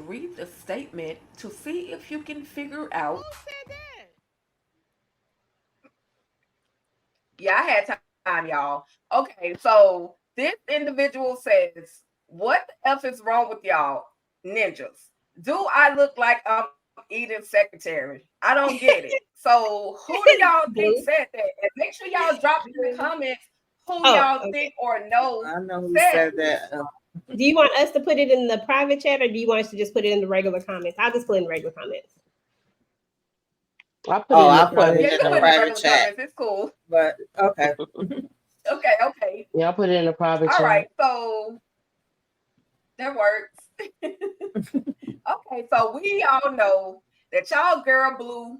read the statement to see if you can figure out. Who said that? Yeah, I had time, y'all. Okay, so this individual says, "What the f is wrong with y'all, ninjas? Do I look like I'm eating secretary? I don't get it. So who do y'all think Blue. said that? And make sure y'all drop in the comments who Oh, y'all okay. think or know I know who said said this. that. Do you want us to put it in the private chat or do you want us to just put it in the regular comments? I'll just put it in regular comments. I put it Oh, in the I put Yeah, private it you in can the put chat. it in the private regular chat, comments. It's cool. but okay. Okay, okay. Yeah, I put it in the private All right. chat. So that works. Okay, so we all know that y'all girl Blue,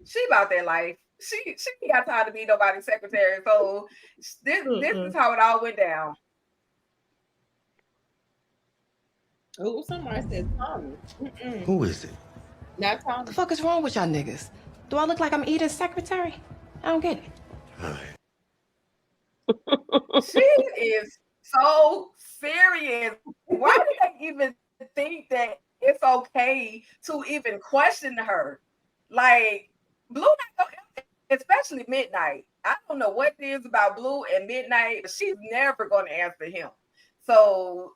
she about that life. She ain't got time to be nobody's secretary. So this is Mm-mm. how it all went down. Oh, somebody said Tommy. Mm-mm, Who is it? not The Tommy. fuck is wrong with y'all niggas? Do I look like I'm Edith's secretary? I don't get it. All right. She is so serious. Why did they even think that it's okay to even question her? Like Blue not gonna, especially Midnight. I don't know what it is about Blue and Midnight, but she's never gonna answer him. So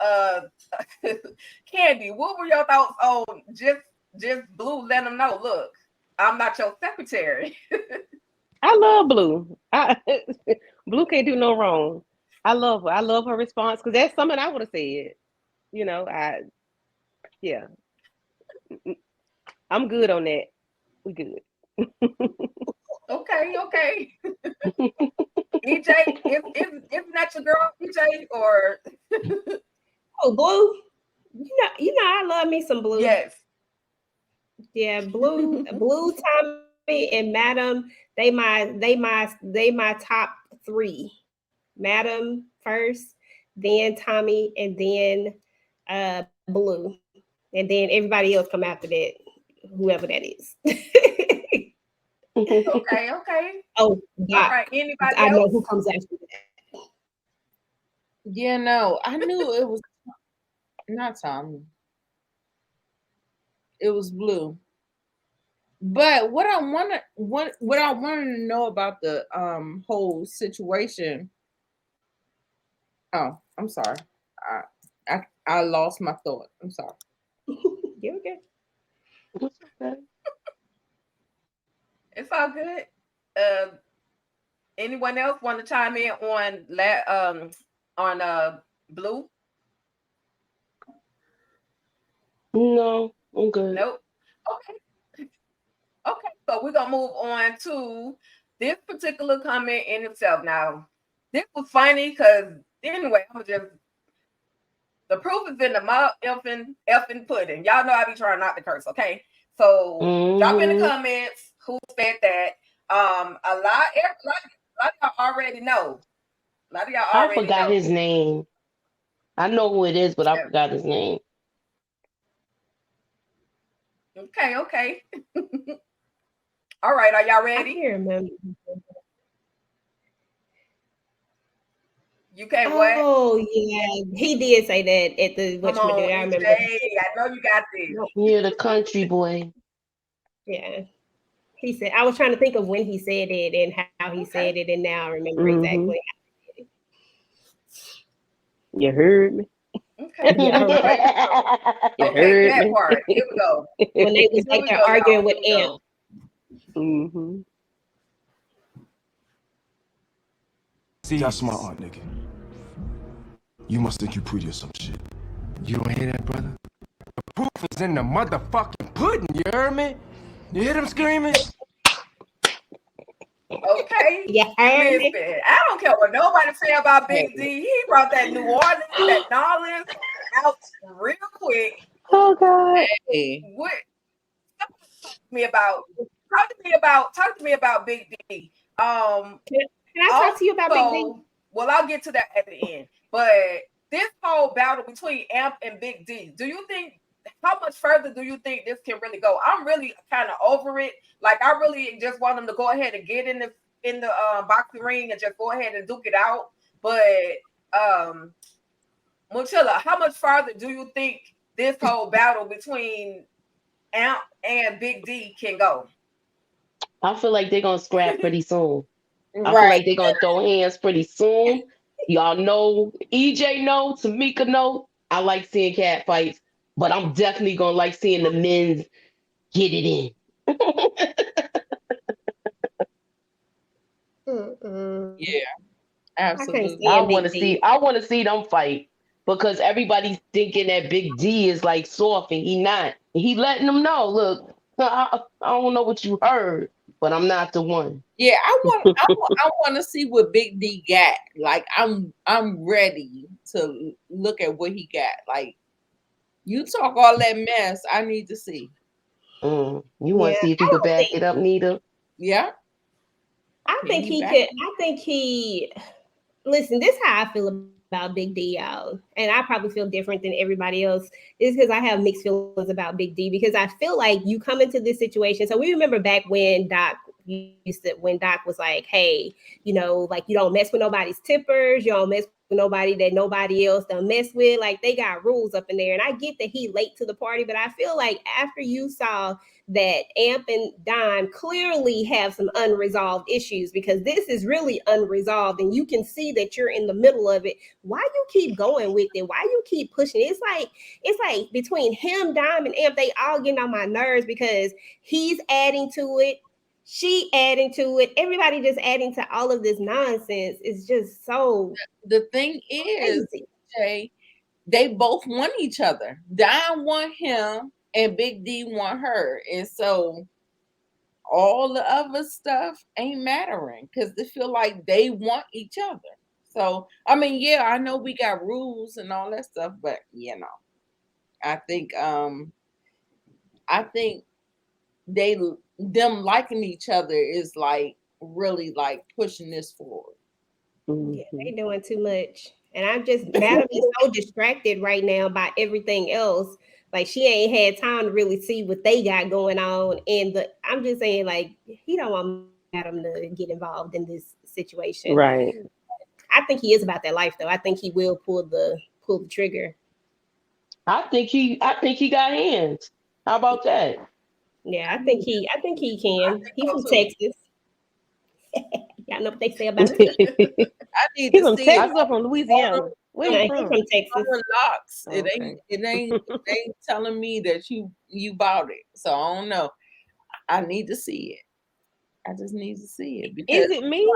Candy, what were your thoughts on just Blue letting them know, look, I'm not your secretary. I love Blue. Blue can't do no wrong. I love her. I love her response because that's something I would have said. You know, yeah, I'm good on that. We good. Okay, okay. EJ, isn't that your girl, EJ? Or Oh, Blue. You know, I love me some Blue. yes. Yeah, Blue, Tommy, and Madam. They my top three. Madam first, then Tommy, and then Blue, and then everybody else come after that, whoever that is. Okay, okay. Oh, All Doc. right. Anybody I know else? who comes after that. Yeah, no, I knew it was not Tommy. It was Blue. But what I wanted to know about the whole situation. Oh, I'm sorry. I lost my thought. I'm sorry. You okay? Okay. It's all good. Uh, anyone else want to chime in on Blue? No, I'm good. Nope. Okay. Okay. So we're gonna move on to this particular comment in itself. Now, this was funny because anyway, I'm gonna just the proof is in the mouth effing pudding. Y'all know I be trying not to curse, okay? So drop in the Hmm. comments who said that. A lot of y'all already know. A lot of y'all I already forgot know. his name. I know who it is, but I Yeah. forgot his name. Okay, okay. All right, are y'all I ready? can't remember. You can what? Oh yeah, he did say that at the Come whatchamacallit. on, I EJ. remember. I know you got this. No, Yeah, the country boy. yeah, he said. I was trying to think of when he said it and how he said it, Okay. and now I remember exactly. Hmm. You heard me. Okay. Yeah, Okay. You Okay, heard that me. part. Here we go. when they was Here like we they're go, y'all. arguing with Here we Amp. go. Hmm. See, that's my aunt, nigga. You must think you pretty or some shit. You don't hear that, brother? The proof is in the motherfucking pudding, you heard me? You hear them screaming? Okay. You heard Listen, me? I don't care what nobody say about Hey, Big D. He brought that New Orleans, that Nolens out real quick. Oh God. hey, What me about talk to me about Big D. Can I talk to you about Big D? Also, well, I'll get to that at the end. But this whole battle between Amp and Big D, do you think how much further do you think this can really go? I'm really kind of over it. Like I really just want them to go ahead and get in the boxing ring and just go ahead and duke it out. But um Mochilla, how much farther do you think this whole battle between Amp and Big D can go. I feel like they're gonna scrap pretty soon. I feel Right. like they're gonna throw hands pretty soon. Y'all know, EJ know, Tamika know. I like seeing cat fights, but I'm definitely gonna like seeing the men's get it in. Yeah, I can't absolutely. stand I Big want to D. see. I want to see them fight because everybody's thinking that Big D is like soft, and he not. He letting them know. Look, I don't know what you heard, but I'm not the one. Yeah, I want to see what Big D got. Like, I'm ready to look at what he got. Like, you talk all that mess, I need to see. You want Yeah, to see if he could back it up, Nita? Yeah, I Can think he he back could. it? I think he. Listen, this is how I feel about Big D, y'all, and I probably feel different than everybody else. Is because I have mixed feelings about Big D because I feel like you come into this situation. So we remember back when Doc was like, "Hey, like you don't mess with nobody's tippers, you don't mess with nobody that nobody else don't mess with." Like they got rules up in there, and I get that he late to the party, but I feel like after you saw that Amp and Dime clearly have some unresolved issues because this is really unresolved and you can see that you're in the middle of it. Why you keep going with it? Why you keep pushing it? It's like between him, Dime, and Amp, they all getting on my nerves because he's adding to it, she adding to it, everybody just adding to all of this nonsense. It's just so the thing is, crazy. Jay, they both want each other. Dime want him, and Big D want her, and so all the other stuff ain't mattering because they feel like they want each other. So I mean, yeah, I know we got rules and all that stuff, but I think them liking each other is like really like pushing this forward. Yeah, they doing too much. And I'm just Madam is so distracted right now by everything else. Like she ain't had time to really see what they got going on. And I'm just saying, like, he don't want Madam to get involved in this situation. Right. I think he is about that life though. I think he will pull the trigger. I think he got hands. How about that? Yeah, I think he can. He's from so. Texas. Y'all know what they say about it. I need He's to from see Texas or from Louisiana? Where Yeah, you he's from? from Texas. her locks. Okay. It ain't telling me that you bought it. So I don't know. I need to see it. I just need to see it because Is it me?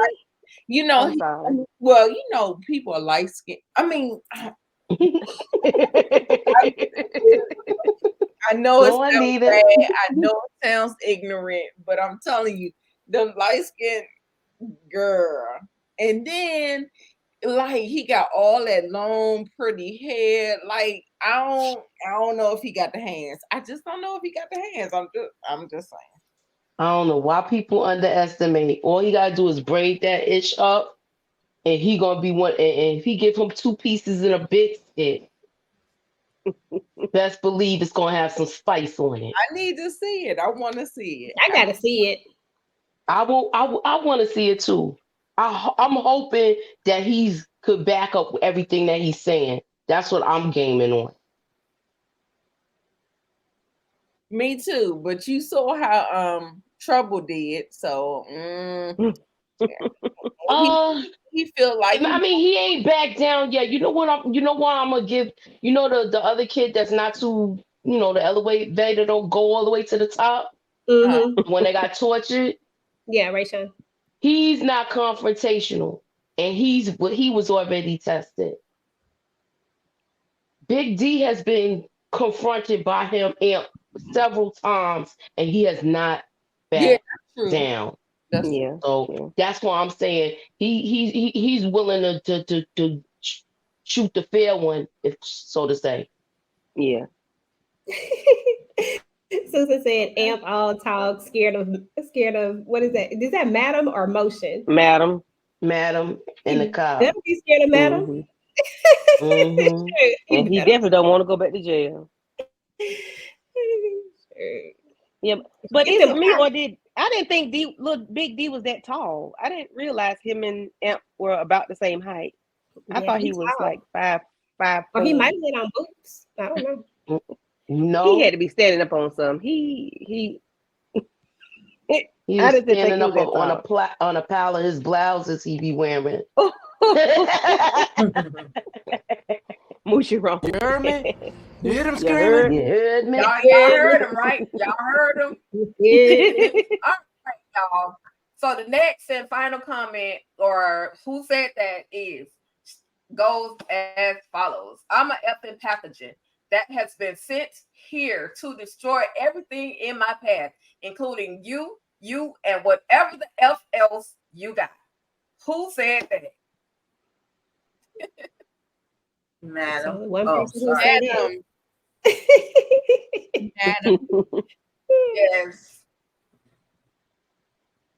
I'm sorry. well, people are light skinned. I mean, I know it Go on, sounds Nita. bad. I know it sounds ignorant, but I'm telling you, the light skinned girl. And then like he got all that long, pretty hair. Like I don't know if he got the hands. I just don't know if he got the hands. I'm just saying. I don't know why people underestimate. All he gotta do is braid that ish up, and he gonna be one. And if he give him 2 pieces in a biscuit, best believe it's gonna have some spice on it. I need to see it. I want to see it. I gotta see it. I want to see it too. I'm hoping that he's could back up everything that he's saying. That's what I'm gaming on. Me too. But you saw how Trouble did. So he feel like I mean, he ain't back down yet. You know what? You know why I'm gonna give. You know the other kid that's not too. The elevator don't go all the way to the top Mm-hmm. when they got tortured. Yeah, Rayshawn. He's not confrontational, and he was already tested. Big D has been confronted by him several times, and he has not backed down. Yeah. So that's why I'm saying he's willing to shoot the fair one, if so to say. Yeah. Susan said, "Amp all talk, scared of what is that? Is that Madam or Motion? Madam in the car. Never be scared of Madam. Mhm. Mhm. And he definitely don't want to go back to jail. Yeah, but is it me or I didn't think little Big D was that tall. I didn't realize him and Amp were about the same height. I thought he was like 5'5". Or he might have been on boots. I don't know. No, He had to be standing up on something. He he I was didn't think standing he up was that on a tall. on a pile of his blouses he be wearing. Moochie wrong. You heard me? You hear them You heard screaming? You heard me? Y'all heard him, right? Y'all heard him. Yeah. All right, y'all. So the next and final comment, or who said that, goes as follows. I'm an effing pathogen that has been sent here to destroy everything in my path, including you, and whatever the F else you got. Who said that? So Madam. one Oh, person who sorry. said it. Madam. Yes.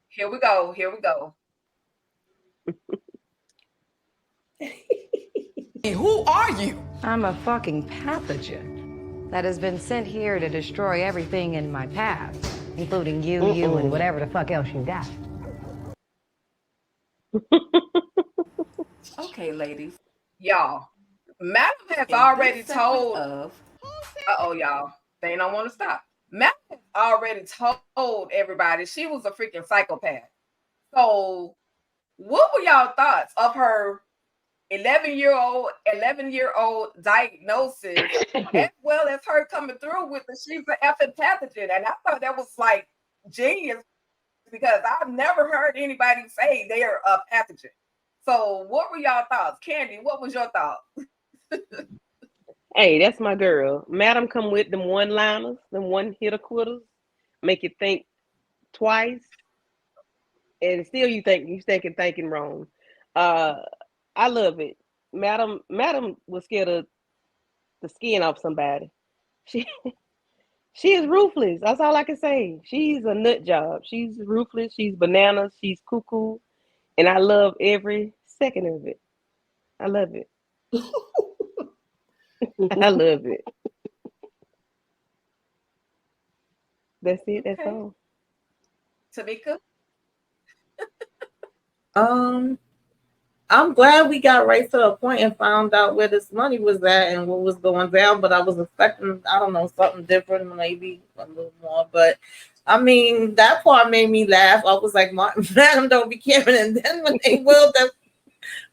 Here we go. Hey, who are you? I'm a fucking pathogen that has been sent here to destroy everything in my path, including you, and whatever the fuck else you got. Okay, ladies. Y'all. Madam has already told y'all. They don't want to stop. Madam has already told everybody she was a freaking psychopath. So what were y'all thoughts of her 11-year-old diagnosis, as well as her coming through with the she's an effing pathogen? And I thought that was like genius, because I've never heard anybody say they're a pathogen. So what were y'all thoughts? Candy, what was your thought? Hey, that's my girl. Madam come with them one-liners, them one-hitter quitters, make you think twice, and still you thinking wrong. I love it. Madam was scared of the skin off somebody. She is ruthless. That's all I can say. She's a nut job. She's ruthless. She's bananas. She's cuckoo, and I love every second of it. I love it. I love it. That's it. That's Okay. all. Tamika? I'm glad we got right to the point and found out where this money was at and what was going down, but I was expecting, I don't know, something different, maybe a little more. But I mean, that part made me laugh. I was like, Madam, don't be caring. And then when they wheeled the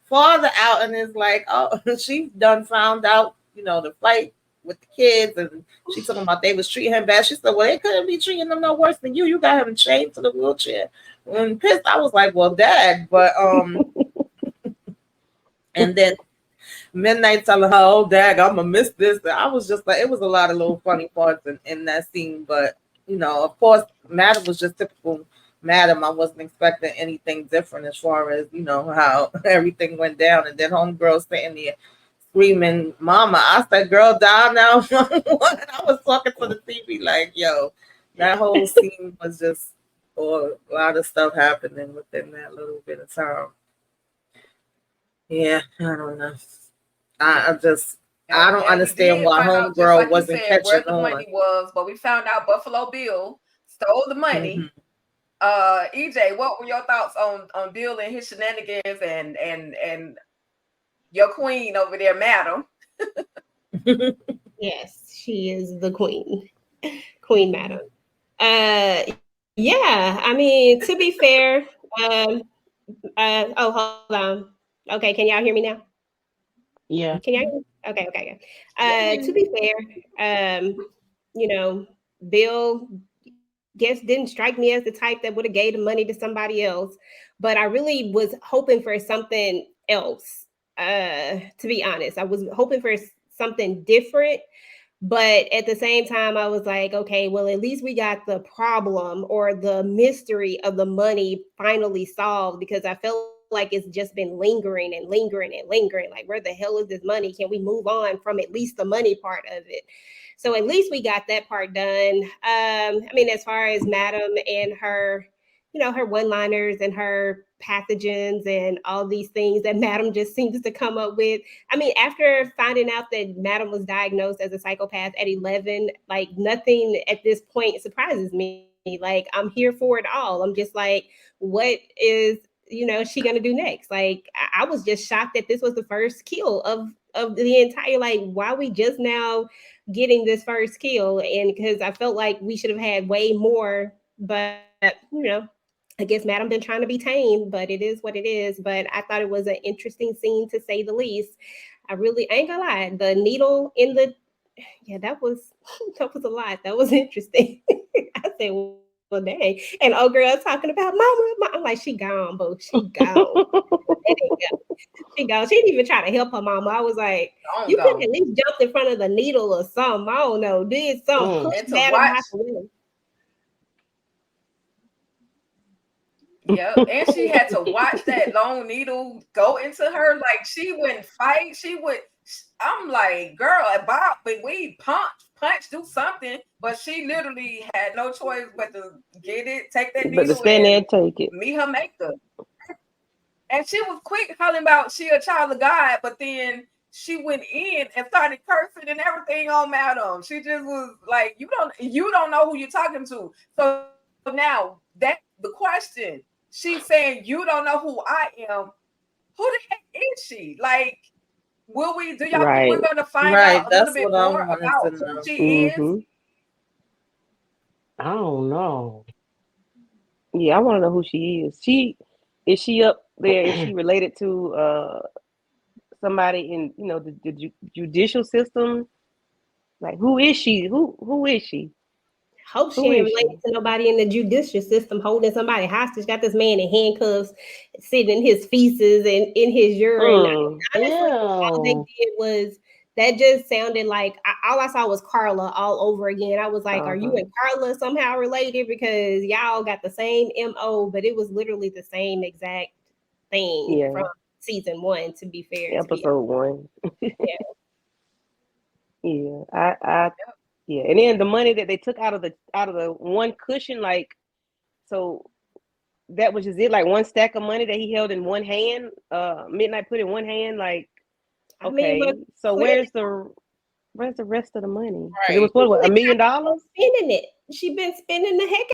father out, and it's like, oh, she done found out, the fight with the kids, and she talking about they was treating him bad. She said, well, they couldn't be treating them no worse than you. You got him chained to the wheelchair. When pissed, I was like, well, Dad, but and then Midnight telling her, oh, Dag, I'm gonna miss this. I was just like, it was a lot of little funny parts in that scene. But, of course, Madam was just typical Madam. I wasn't expecting anything different as far as, how everything went down. And then homegirl sitting there screaming, Mama. I said, girl, dial now. And I was talking to the TV like, yo, that whole scene was just a lot of stuff happening within that little bit of time. Yeah, I don't know. I don't understand why homegirl wasn't catching where the on. money was, but we found out Buffalo Bill stole the money. EJ, what were your thoughts on Bill and his shenanigans and your queen over there, Madam? Yes, she is the queen. Queen Madam. Yeah, I mean, to be fair, oh, hold on. Okay, can y'all hear me now? Yeah. Can y'all hear me? Okay. To be fair, Bill didn't strike me as the type that would have gave the money to somebody else, but I really was hoping for something else. To be honest, I was hoping for something different. But at the same time, I was like, okay, well, at least we got the problem or the mystery of the money finally solved, because I felt like it's just been lingering. Like, where the hell is this money? Can we move on from at least the money part of it? So at least we got that part done. I mean, as far as Madam and her, her one-liners and her pathogens and all these things that Madam just seems to come up with. I mean, after finding out that Madam was diagnosed as a psychopath at 11, like, nothing at this point surprises me. Like, I'm here for it all. I'm just like, what is, she gonna do next? Like, I was just shocked that this was the first kill of of the entire, like, why we just now getting this first kill. And because I felt like we should have had way more, but you know, I guess Madam been trying to be tamed, but it is what it is. But I thought it was an interesting scene to say the least. I ain't gonna lie, the needle in the, yeah, that was a lot. That was interesting. I said, well, dang. And old girl talking about mama. I'm like, she gone, boo. She gone. She gone. She didn't even try to help her mama. I was like, you could at least jump in front of the needle or something. I don't know. Did something. Push Madam out the way. Yeah, and she had to watch that long needle go into her. Like, she wouldn't fight. She would. I'm like, girl, Bob, but we punch, do something. But she literally had no choice but to get it, take that needle, but to stand there and take it. Meet her maker. And she was quick hollering about she a child of God, but then she went in and started cursing and everything on Madam. She just was like, you don't know who you're talking to. So now that's the question. She's saying, you don't know who I am. Who the heck is she? Like, do y'all think we're gonna find out a little bit more about who she is? I don't know. Yeah, I want to know who she is. Is she up there? Is she related to somebody in, you know, the judicial system? Like, who is she? Who is she? Hope she ain't related to nobody in the judicial system holding somebody hostage. Got this man in handcuffs, sitting in his feces and in his urine. Honestly, all they did was, that just sounded like, all I saw was Carla all over again. I was like, are you and Carla somehow related? Because y'all got the same MO, but it was literally the same exact thing from season 1, to be fair. Episode 1. Yeah, and then the money that they took out of the one cushion, like, so that was just it, like one stack of money that he held in one hand. Midnight put in one hand, like, okay. I mean, so where's the rest of the money? Right. It was what, $1 million? Spending it. She been spending the heck